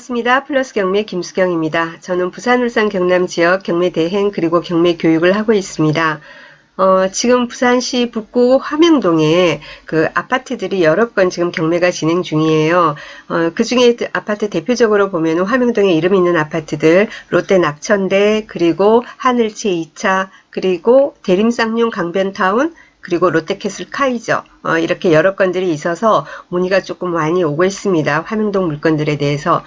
반갑습니다. 플러스 경매 김수경입니다. 저는 부산, 울산, 경남 지역 경매 대행 그리고 경매 교육을 하고 있습니다. 지금 부산시 북구 화명동에 그 아파트들이 여러 건 지금 경매가 진행 중이에요. 그 중에 아파트 대표적으로 보면 화명동에 이름 있는 아파트들, 롯데 낙천대, 그리고 하늘채 2차, 그리고 대림쌍용 강변타운, 그리고 롯데캐슬 카이저, 이렇게 여러 건들이 있어서 문의가 조금 많이 오고 있습니다. 화명동 물건들에 대해서.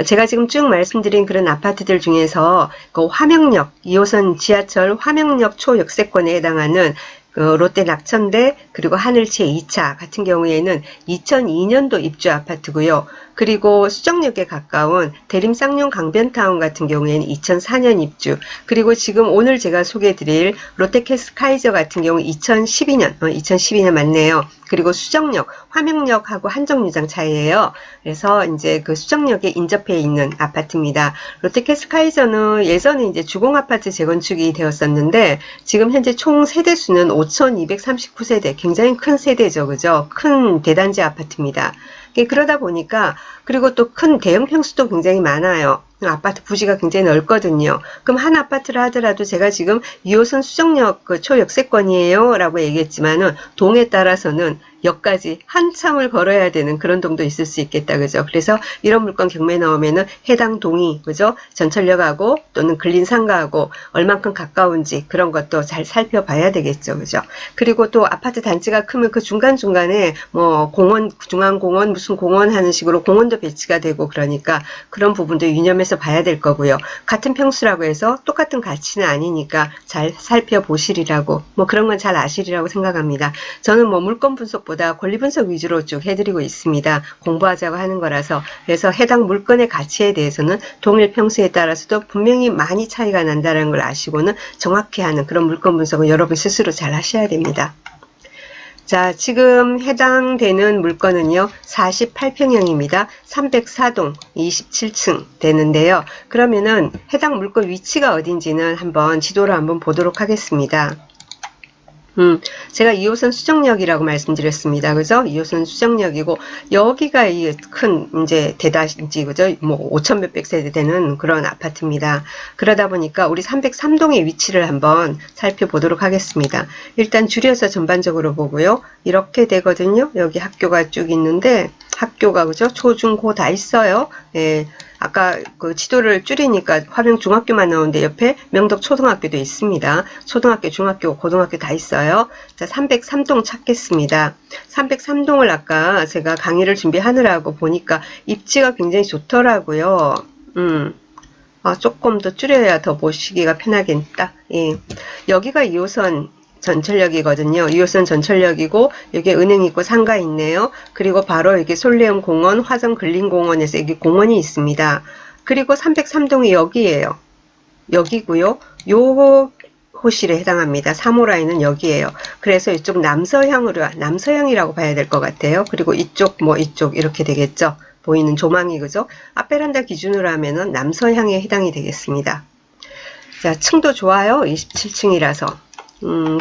제가 지금 쭉 말씀드린 그런 아파트들 중에서 그 화명역 2호선 지하철 화명역 초역세권에 해당하는 그 롯데 낙천대 그리고 하늘채 2차 같은 경우에는 2002년도 입주 아파트고요. 그리고 수정역에 가까운 대림쌍용 강변타운 같은 경우에는 2004년 입주, 그리고 지금 오늘 제가 소개해드릴 롯데캐슬 카이저 같은 경우 2012년 맞네요. 그리고 수정역, 화명역하고 한정류장 차이예요. 그래서 이제 그 수정역에 인접해 있는 아파트입니다. 롯데캐슬 카이저는 예전에 이제 주공아파트 재건축이 되었었는데 지금 현재 총 세대 수는 5,239세대, 굉장히 큰 세대죠, 그죠? 큰 대단지 아파트입니다. 그러다 보니까, 그리고 또 큰 대형 평수도 굉장히 많아요. 아파트 부지가 굉장히 넓거든요. 그럼 한 아파트를 하더라도 제가 지금 2호선 수정역 그 초역세권이에요 라고 얘기했지만은 동에 따라서는 역까지 한참을 걸어야 되는 그런 동도 있을 수 있겠다, 그죠? 그래서 이런 물건 경매 나오면은 해당 동이, 그죠? 전철역하고 또는 근린상가하고 얼만큼 가까운지 그런 것도 잘 살펴봐야 되겠죠, 그죠? 그리고 또 아파트 단지가 크면 그 중간중간에 뭐 공원, 중앙공원, 무슨 공원 하는 식으로 공원도 배치가 되고 그러니까 그런 부분도 유념해서 봐야 될 거고요. 같은 평수라고 해서 똑같은 가치는 아니니까 잘 살펴보시리라고, 뭐 그런 건 잘 아시리라고 생각합니다. 저는 뭐 물건 분석보다 권리 분석 위주로 쭉 해드리고 있습니다. 공부하자고 하는 거라서. 그래서 해당 물건의 가치에 대해서는 동일 평수에 따라서도 분명히 많이 차이가 난다는 걸 아시고는 정확히 하는 그런 물건 분석을 여러분 스스로 잘 하셔야 됩니다. 자, 지금 해당되는 물건은요, 48평형입니다. 304동 27층 되는데요. 그러면은 해당 물건 위치가 어딘지는 한번 지도를 한번 보도록 하겠습니다. 제가 2호선 수정역이라고 말씀드렸습니다. 그죠? 2호선 수정역이고, 여기가 이 큰, 이제, 대단지, 그죠? 뭐, 5천 몇백 세대 되는 그런 아파트입니다. 그러다 보니까 우리 303동의 위치를 한번 살펴보도록 하겠습니다. 일단 줄여서 전반적으로 보고요. 이렇게 되거든요. 여기 학교가 쭉 있는데, 학교가, 그죠? 초, 중, 고 다 있어요. 예. 아까 그 지도를 줄이니까 화명 중학교만 나오는데 옆에 명덕 초등학교도 있습니다. 초등학교, 중학교, 고등학교 다 있어요. 자, 303동 찾겠습니다. 303동을 아까 제가 강의를 준비하느라고 보니까 입지가 굉장히 좋더라고요. 조금 더 줄여야 더 보시기가 편하겠다. 예. 여기가 2호선 전철역이거든요. 2호선 전철역이고 여기 은행 있고 상가 있네요. 그리고 바로 여기 솔레움 공원, 화성 근린공원에서 여기 공원이 있습니다. 그리고 303동이 여기에요. 여기고요. 요 호실에 해당합니다. 3호 라인은 여기에요. 그래서 이쪽 남서향이라고 봐야 될 것 같아요. 그리고 이쪽 이쪽 이렇게 되겠죠. 보이는 조망이, 그죠? 앞베란다 기준으로 하면은 남서향에 해당이 되겠습니다. 자, 층도 좋아요. 27층이라서.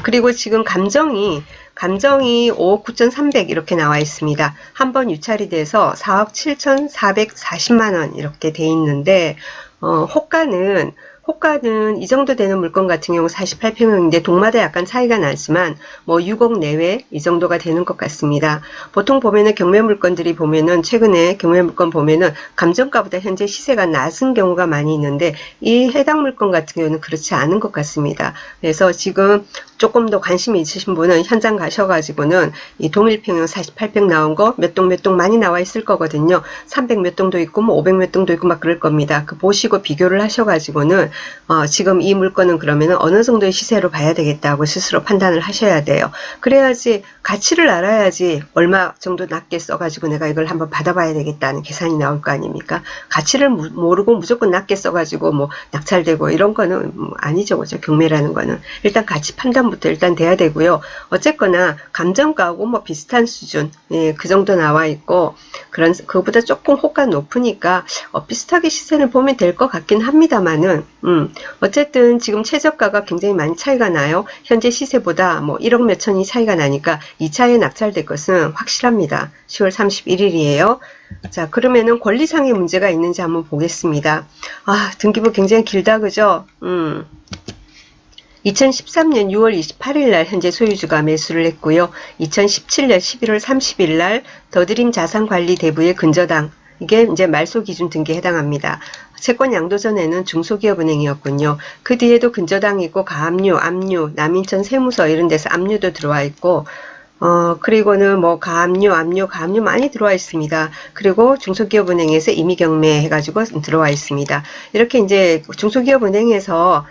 그리고 지금 감정이 5억 9,300 이렇게 나와 있습니다. 한 번 유찰이 돼서 4억 7,440만원 이렇게 돼 있는데, 호가는 이 정도 되는 물건 같은 경우 48평형인데 동마다 약간 차이가 나지만 뭐 6억 내외 이 정도가 되는 것 같습니다. 보통 보면은 경매 물건들이 보면은 최근에 경매 물건 보면은 감정가보다 현재 시세가 낮은 경우가 많이 있는데 이 해당 물건 같은 경우는 그렇지 않은 것 같습니다. 그래서 지금 조금 더 관심이 있으신 분은 현장 가셔가지고는 이 동일평형 48평 나온 거 몇 동 많이 나와 있을 거거든요. 300 몇 동도 있고 뭐 500 몇 동도 있고 막 그럴 겁니다. 그 보시고 비교를 하셔가지고는 지금 이 물건은 그러면 어느 정도의 시세로 봐야 되겠다고 스스로 판단을 하셔야 돼요. 그래야지 가치를 알아야지 얼마 정도 낮게 써가지고 내가 이걸 한번 받아봐야 되겠다는 계산이 나올 거 아닙니까? 가치를 모르고 무조건 낮게 써가지고 뭐 낙찰되고 이런 거는 아니죠, 그죠? 경매라는 거는 일단 가치 판단부터 일단 돼야 되고요. 어쨌거나 감정가하고 뭐 비슷한 수준, 예, 그 정도 나와 있고 그거보다 조금 호가 높으니까 비슷하게 시세를 보면 될 것 같긴 합니다만은. 어쨌든 지금 최저가가 굉장히 많이 차이가 나요. 현재 시세보다 뭐 1억 몇천이 차이가 나니까 2차에 낙찰될 것은 확실합니다. 10월 31일이에요. 자, 그러면은 권리상의 문제가 있는지 한번 보겠습니다. 아, 등기부 굉장히 길다, 그죠? 2013년 6월 28일 날 현재 소유주가 매수를 했고요. 2017년 11월 30일 날 더드림 자산관리대부의 근저당, 이게 이제 말소 기준 등기에 해당합니다. 채권 양도 전에는 중소기업은행이었군요. 그 뒤에도 근저당이 있고 가압류, 압류, 남인천 세무서 이런 데서 압류도 들어와 있고 그리고는 뭐 가압류, 압류, 가압류 많이 들어와 있습니다. 그리고 중소기업은행에서 임의경매 해가지고 들어와 있습니다. 이렇게 이제 중소기업은행에서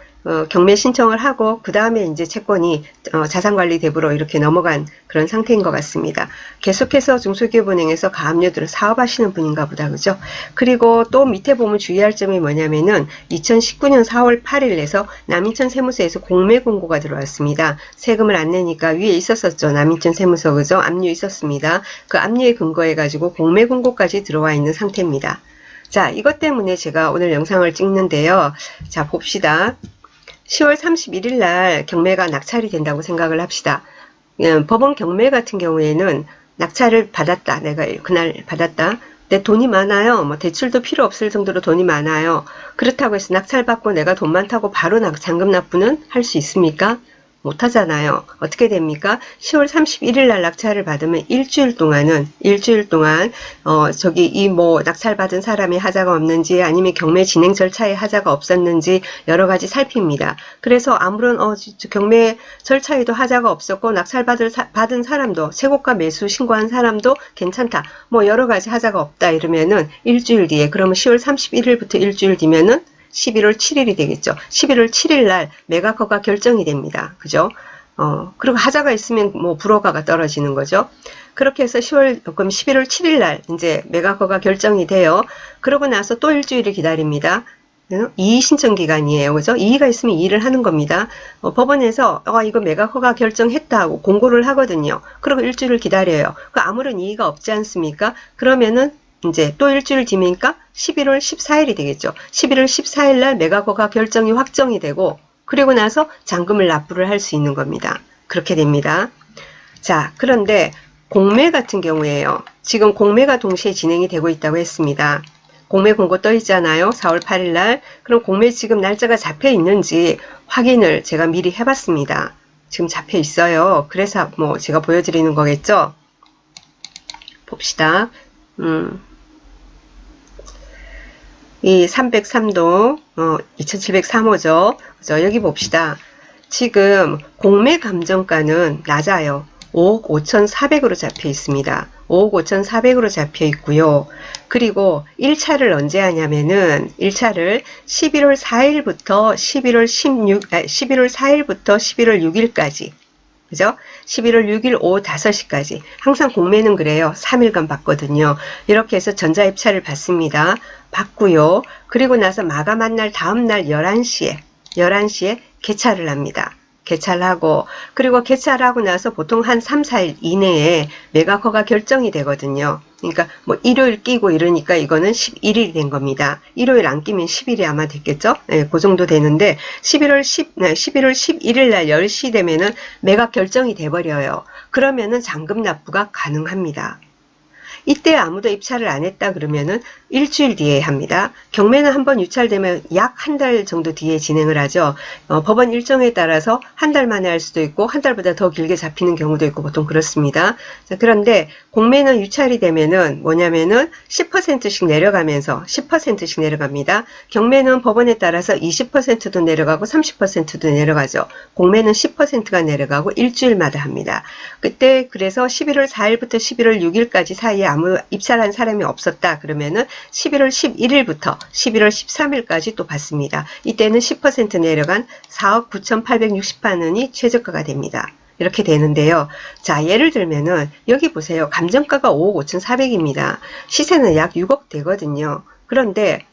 경매 신청을 하고 그 다음에 이제 채권이 자산관리대부로 이렇게 넘어간 그런 상태인 것 같습니다. 계속해서 중소기업은행에서 가압류들을 사업하시는 분인가 보다, 그죠? 그리고 또 밑에 보면 주의할 점이 뭐냐면은 2019년 4월 8일에서 남인천 세무서에서 공매 공고가 들어왔습니다. 세금을 안 내니까 위에 있었었죠. 남인천 세무서, 그죠? 압류 있었습니다. 그 압류에 근거해 가지고 공매 공고까지 들어와 있는 상태입니다. 자, 이것 때문에 제가 오늘 영상을 찍는데요. 자, 봅시다. 10월 31일 날 경매가 낙찰이 된다고 생각을 합시다. 법원 경매 같은 경우에는 낙찰을 받았다. 내가 그날 받았다. 내 돈이 많아요. 뭐 대출도 필요 없을 정도로 돈이 많아요. 그렇다고 해서 낙찰 받고 내가 돈 많다고 바로 잔금 납부는 할 수 있습니까? 못하잖아요. 어떻게 됩니까? 10월 31일 날 낙찰을 받으면 일주일 동안 저기 이 뭐 낙찰 받은 사람이 하자가 없는지 아니면 경매 진행 절차에 하자가 없었는지 여러 가지 살핍니다. 그래서 아무런 경매 절차에도 하자가 없었고 낙찰 받은 사람도 최고가 매수 신고한 사람도 괜찮다. 뭐 여러 가지 하자가 없다 이러면은 일주일 뒤에, 그러면 10월 31일부터 일주일 뒤면은 11월 7일이 되겠죠. 11월 7일 날 매각허가 결정이 됩니다. 그죠? 그리고 하자가 있으면 뭐 불허가가 떨어지는 거죠. 그렇게 해서 그럼 11월 7일 날 이제 매각허가 결정이 돼요. 그러고 나서 또 일주일을 기다립니다. 이의 신청 기간이에요. 그죠? 이의가 있으면 이의를 하는 겁니다. 법원에서 이거 매각허가 결정했다 하고 공고를 하거든요. 그리고 일주일을 기다려요. 아무런 이의가 없지 않습니까? 그러면은 이제 또 일주일 뒤니까 11월 14일이 되겠죠. 11월 14일 날 매각허가 결정이 확정이 되고 그리고 나서 잔금을 납부를 할 수 있는 겁니다. 그렇게 됩니다. 자, 그런데 공매 같은 경우에요. 지금 공매가 동시에 진행이 되고 있다고 했습니다. 공매 공고 떠 있잖아요. 4월 8일 날. 그럼 공매 지금 날짜가 잡혀 있는지 확인을 제가 미리 해봤습니다. 지금 잡혀 있어요. 그래서 뭐 제가 보여드리는 거겠죠. 봅시다. 이 303동 2703호죠. 여기 봅시다. 지금 공매 감정가는 낮아요. 5억 5,400으로 잡혀 있습니다. 5억 5,400으로 잡혀 있고요. 그리고 1차를 언제 하냐면은 1차를 11월 4일부터 11월 6일까지. 그죠? 11월 6일 오후 5시까지. 항상 공매는 그래요. 3일간 받거든요. 이렇게 해서 전자입찰을 받습니다. 받고요. 그리고 나서 마감한 날 다음 날 11시에 개찰을 합니다. 개찰하고, 그리고 개찰하고 나서 보통 한 3, 4일 이내에 매각허가 결정이 되거든요. 그러니까 뭐 일요일 끼고 이러니까 이거는 11일이 된 겁니다. 일요일 안 끼면 10일이 아마 됐겠죠? 네, 그 정도 되는데 11월 11일 날 10시 되면은 매각 결정이 돼버려요. 그러면은 잔금 납부가 가능합니다. 이때 아무도 입찰을 안 했다 그러면은 일주일 뒤에 합니다. 경매는 한번 유찰되면 약 한 달 정도 뒤에 진행을 하죠. 법원 일정에 따라서 한 달 만에 할 수도 있고 한 달보다 더 길게 잡히는 경우도 있고 보통 그렇습니다. 자, 그런데 공매는 유찰이 되면은 뭐냐면은 10%씩 내려가면서 10%씩 내려갑니다. 경매는 법원에 따라서 20%도 내려가고 30%도 내려가죠. 공매는 10%가 내려가고 일주일마다 합니다. 그때 그래서 11월 4일부터 11월 6일까지 사이에 아무 입찰한 사람이 없었다 그러면은 11월 11일부터 11월 13일까지 또 받습니다. 이때는 10% 내려간 4억 9,860만 원이 최저가가 됩니다. 이렇게 되는데요. 자, 예를 들면은 여기 보세요. 감정가가 5억 5,400입니다. 시세는 약 6억 되거든요. 그런데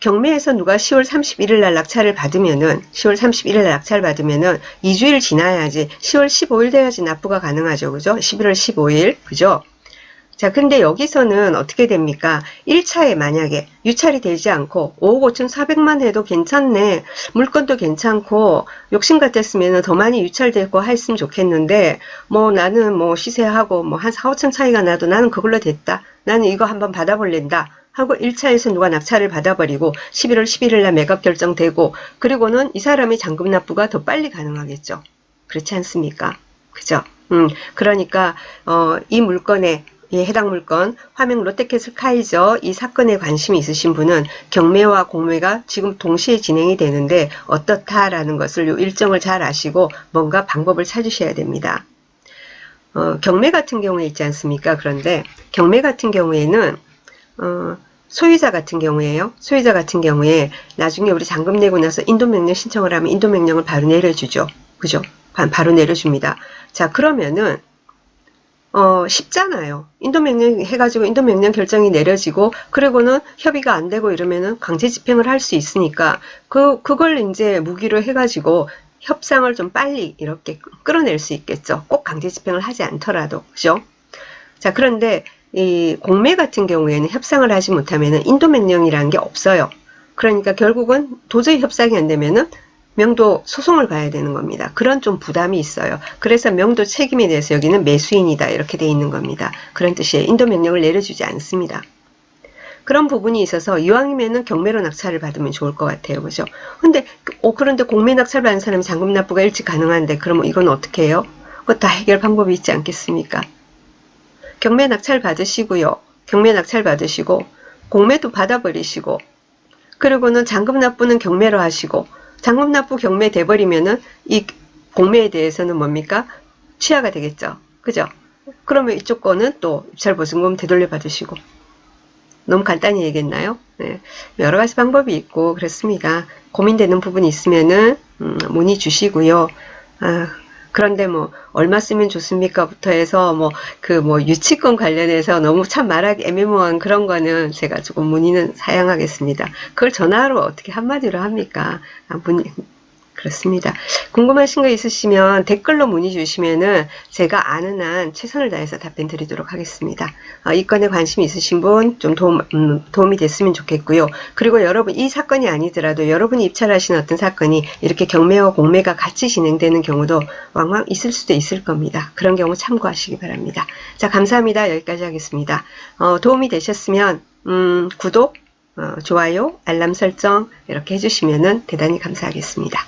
경매에서 누가 10월 31일 날 낙찰을 받으면은 10월 31일 날 낙찰 받으면은 2주일 지나야지 10월 15일 돼야지 납부가 가능하죠. 그죠? 11월 15일. 그죠? 자, 근데 여기서는 어떻게 됩니까? 1차에 만약에 유찰이 되지 않고 5억 5,400만 해도 괜찮네. 물건도 괜찮고 욕심 같았으면 더 많이 유찰되고 했으면 좋겠는데 뭐 나는 뭐 시세하고 뭐 한 4, 5천 차이가 나도 나는 그걸로 됐다. 나는 이거 한번 받아볼랜다. 하고 1차에서 누가 낙찰을 받아버리고 11월 11일 날 매각 결정되고 그리고는 이 사람의 잔금 납부가 더 빨리 가능하겠죠. 그렇지 않습니까? 그죠? 그러니까 이 물건에 이 해당 물건 화명 롯데캐슬 카이저 이 사건에 관심이 있으신 분은 경매와 공매가 지금 동시에 진행이 되는데 어떻다라는 것을 요 일정을 잘 아시고 뭔가 방법을 찾으셔야 됩니다. 경매 같은 경우에 있지 않습니까? 그런데 경매 같은 경우에는 소유자 같은 경우에요. 소유자 같은 경우에 나중에 우리 잔금 내고 나서 인도명령 신청을 하면 인도명령을 바로 내려주죠. 그죠? 바로 내려줍니다. 자, 그러면은 쉽잖아요. 인도명령 해가지고 인도명령 결정이 내려지고 그리고는 협의가 안 되고 이러면은 강제 집행을 할 수 있으니까 그걸 이제 무기로 해가지고 협상을 좀 빨리 이렇게 끌어낼 수 있겠죠. 꼭 강제 집행을 하지 않더라도. 그죠? 자, 그런데 이 공매 같은 경우에는 협상을 하지 못하면은 인도명령이라는 게 없어요. 그러니까 결국은 도저히 협상이 안 되면은 명도 소송을 가야 되는 겁니다. 그런 좀 부담이 있어요. 그래서 명도 책임에 대해서 여기는 매수인이다 이렇게 돼 있는 겁니다. 그런 뜻이에요. 인도명령을 내려주지 않습니다. 그런 부분이 있어서 이왕이면은 경매로 낙찰을 받으면 좋을 것 같아요. 그죠? 근데 그런데 공매 낙찰 받은 사람이 잔금 납부가 일찍 가능한데 그러면 이건 어떻게 해요? 그거 다 해결 방법이 있지 않겠습니까? 경매 낙찰 받으시고요. 경매 낙찰 받으시고 공매도 받아버리시고 그리고는 잔금 납부는 경매로 하시고 잔금 납부 경매 돼버리면은 이 공매에 대해서는 뭡니까? 취하가 되겠죠. 그죠? 그러면 이쪽 거는 또 입찰보증금 되돌려 받으시고 너무 간단히 얘기했나요? 네. 여러 가지 방법이 있고 그렇습니다. 고민되는 부분이 있으면은 문의 주시고요. 그런데 뭐 얼마 쓰면 좋습니까? 부터 해서 유치권 관련해서 너무 참 말하기 애매모호한 그런 거는 제가 조금 문의는 사양하겠습니다. 그걸 전화로 어떻게 한마디로 합니까? 그렇습니다. 궁금하신 거 있으시면 댓글로 문의 주시면은 제가 아는 한 최선을 다해서 답변 드리도록 하겠습니다. 이 건에 관심 있으신 분 좀 도움이 됐으면 좋겠고요. 그리고 여러분 이 사건이 아니더라도 여러분이 입찰하신 어떤 사건이 이렇게 경매와 공매가 같이 진행되는 경우도 왕왕 있을 수도 있을 겁니다. 그런 경우 참고하시기 바랍니다. 자, 감사합니다. 여기까지 하겠습니다. 도움이 되셨으면 구독, 좋아요, 알람 설정 이렇게 해주시면은 대단히 감사하겠습니다.